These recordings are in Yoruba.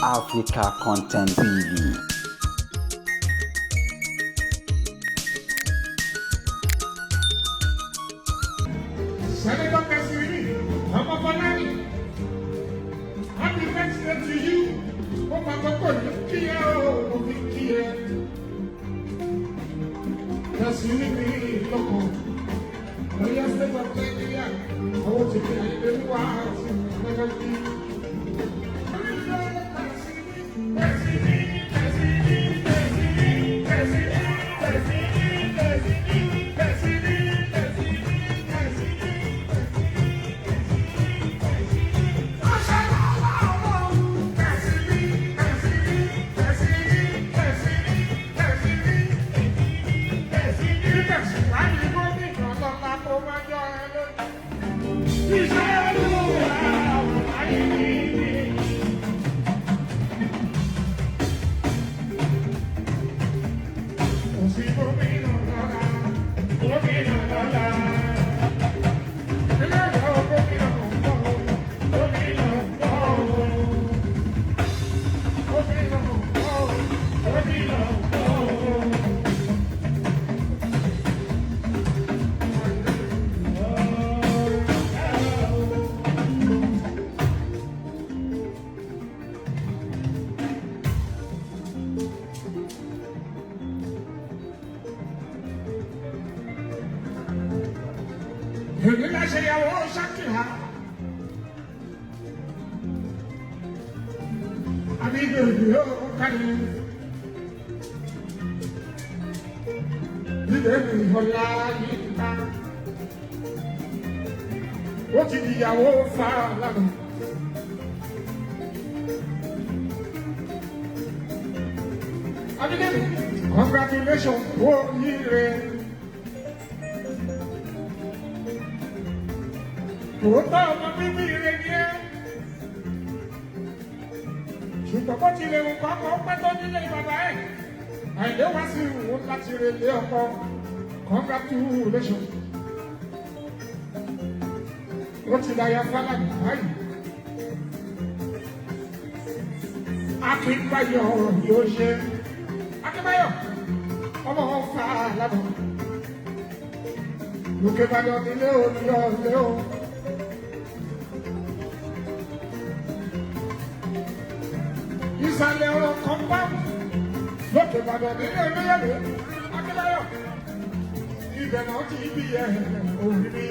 Africa Content TV. Senator Kasiri, Mama Fanani, happy birthday to you. Oh, Mama Kia, oh, Kia. Kasiri, loco. I just never played the young. I want to be a little while. Hüngüne şey olacak ki ha. Abi görüyor kanı. Bir de mi holayında. O ti ìyàwó Fálànà. Abi de mi? Congratulations for you. Òótọ́ ọmọ bíbí rẹ̀ ni ẹ́. Ṣùgbọ́n bó tilẹ̀ wù kọ́kọ́ pẹ́ tó nílé bàbá ẹ̀. Àìdé wá sí ìwò láti relé ọkọ. Congratulations. Ó ti dáyà Fálànà báyìí. Akínbáyọ̀ yóò ṣe. Akínbáyọ̀ ọmọ Fálànà. Lókè Ìbàdàn nílé òní ọ̀lẹ́ o. Ìsàlẹ̀ ọ̀rọ̀ kan bá lókè Ìbàdàn nílé olóyèlé Akínbáyọ̀. Ibẹ̀ náà ti bí ẹ̀ òní mi.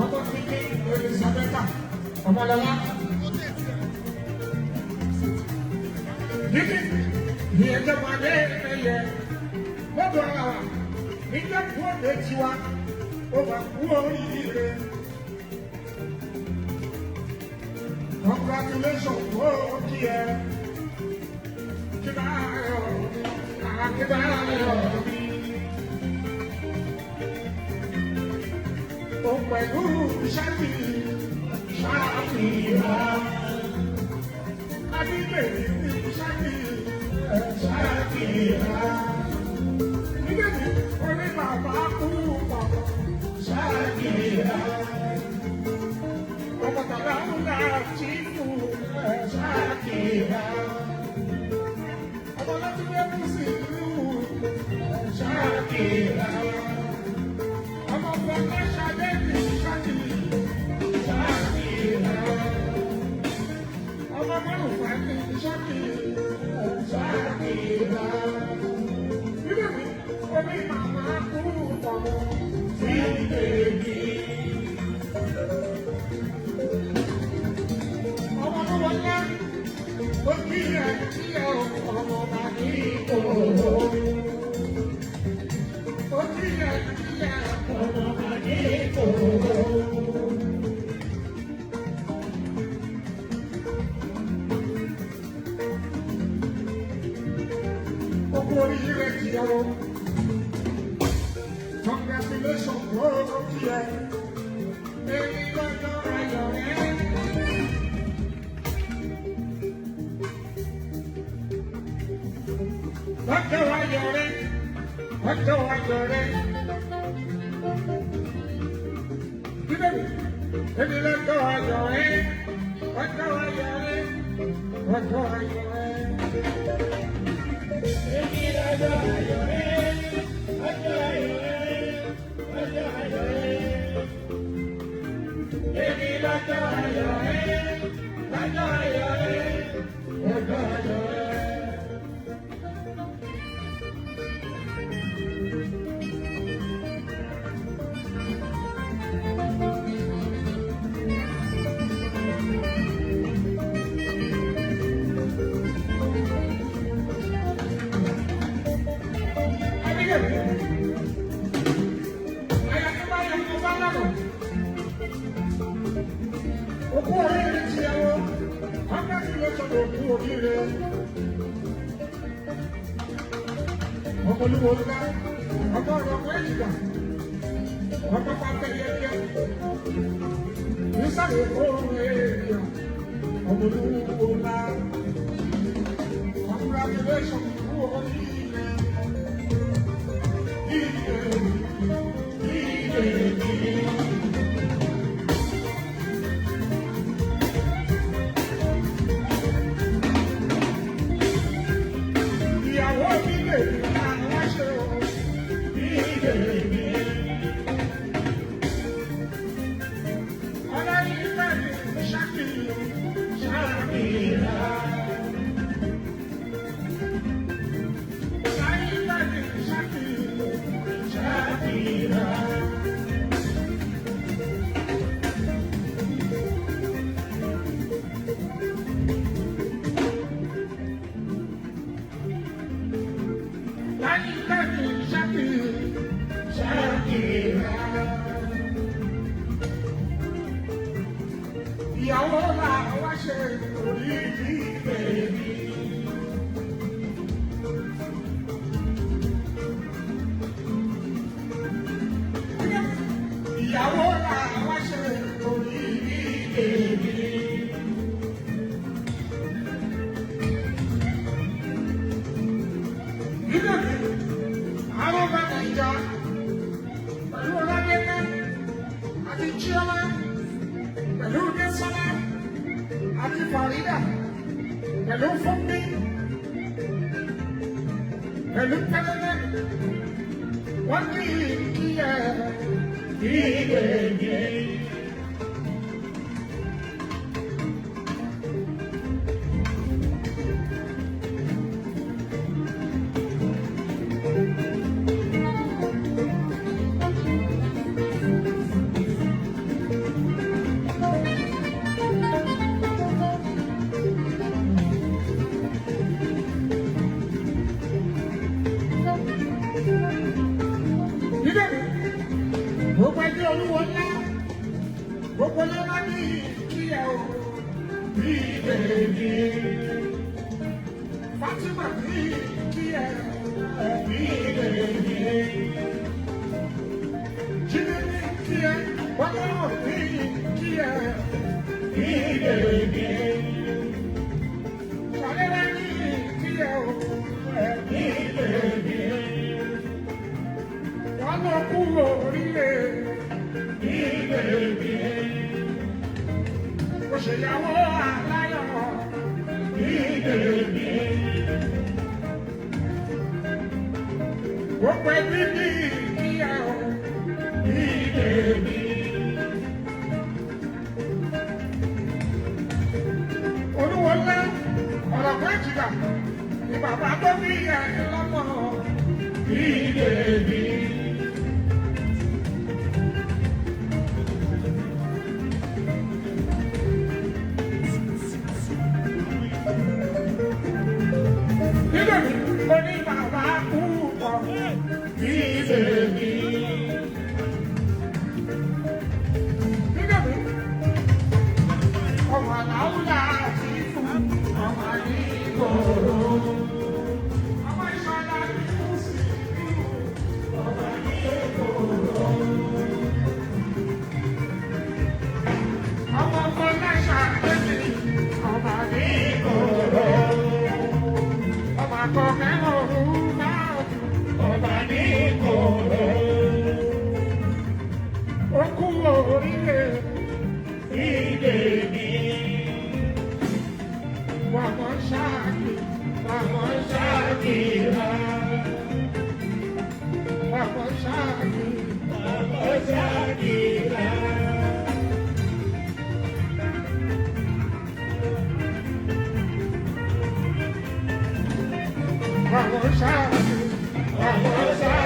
Ọkọ̀ ti ní Elisabeta Ọmọlọ́lá. Dídí ní ẹjọ́ pàdé ẹyẹ lọ́dọ̀ ara wa níjẹ́ kú òde tiwa ó bá kú oríire. Congratulations for Kia. Kíbáyọ̀ Kíbáyọ̀ mi. Ó pẹ̀lú Ṣáàkì Ṣáàkìyàn. Adílé ní Ṣáàkì Ṣáàkìyàn. Nígbà tí orí bàbá kú pọ̀ Ṣáàkìyàn. Ọmọ tàbí àwọn náà ti kú Ṣáàkìyàn. Ọmọ láti gbé kú sí ìlú Ṣáàkìyàn. Ọmọ bàbá Ṣadé ní Ṣáàkìyàn. Ọmọ márùn-ún ní Ṣáàkìyàn. Nígbà tí orí bàbá kú pọ̀ sí ìbèbí. Congratulations, oh, Kia. Baby, Ọjọ́ ayọ̀ rẹ̀, ọjọ́ ayọ̀ rẹ̀. Bíbélì Èmi lọ́jọ́ ayọ̀ ẹ́, ọjọ́ ayọ̀ ẹ́, ọjọ́ ayọ̀ ẹ́. Èmi lọ́jọ́ ayọ̀ ẹ́, ọjọ́ ayọ̀ ẹ́, ọjọ́ ayọ̀ ẹ́. Èmi lọ́jọ́ ayọ̀ ẹ́, ọjọ́ ayọ̀ ẹ́, ọjọ́ ayọ̀ ẹ́. Òkú oríire ti ẹwọ́, ọgbẹ́ni ló sọ̀rọ̀ òkú oríire. Ọmọ olúwo ńlá, ọmọ ọ̀rọ̀ ọmọ èjìká, ọmọ pàtẹ yẹyẹ. Nísàlẹ̀ òkú èèyàn, ọmọ olúwo ńlá. Congratulations, òkú oríire. Ìyàwó mi lè ní àwọn aṣọ ìdèmí. Ọlọ́yin bẹ̀rẹ̀ ṣàkíyà. Ọlọ́yin bẹ̀rẹ̀ ṣàkíyà. Ìyàwó la wá ṣe orí ìbèbí. Ìyàwó la wá ṣe orí ìbèbí. Ìbèbí, àwọn ọba Nàìjíríà pẹ̀lú Ọlábẹ́lẹ́ àti Chioma. Pẹ̀lú Désọ́lá àti Fàrídà, pẹ̀lú Fúnmi, pẹ̀lú Pẹ́lẹ́lẹ́, wọ́n ní kí ẹ ìbèbí. Gbogbo ẹgbẹ́ olúwo ńlá, gbogbo ló bá ní kí ẹ o bí bèbí. Fatima ní kí ẹ bí bèbí. Jíde ní kí ẹ, Bọ́lá ní kí ẹ bí bèbí. Ṣàlẹ́lá ní kí ẹ o bí bèbí. Wọ́n lọ kúrò orílẹ̀ ìbèbí. Òṣèyàwó aláyọ̀ ìbèbí. Gbogbo ẹbí ní ìyàwó ìbèbí. Olúwo ńlá ọ̀rọ̀ méjìlá ni bàbá tó bí ẹ̀ lọ́mọ ìbèbí. Oní bàbá púpọ̀ ìbèbí. Ọmọ àláwùlà ti fún ọmọ ìgbòho. Ọmọ ìṣọ̀lá ti fún sí ọmọ ìgbòho. Ọmọ Fọláṣà Adébí ọmọ ìgbòho. Ọmọ àkọ́kẹ́ ọ̀run máa ọmọ ìgbòho. Ó kú orílẹ̀ Vamos a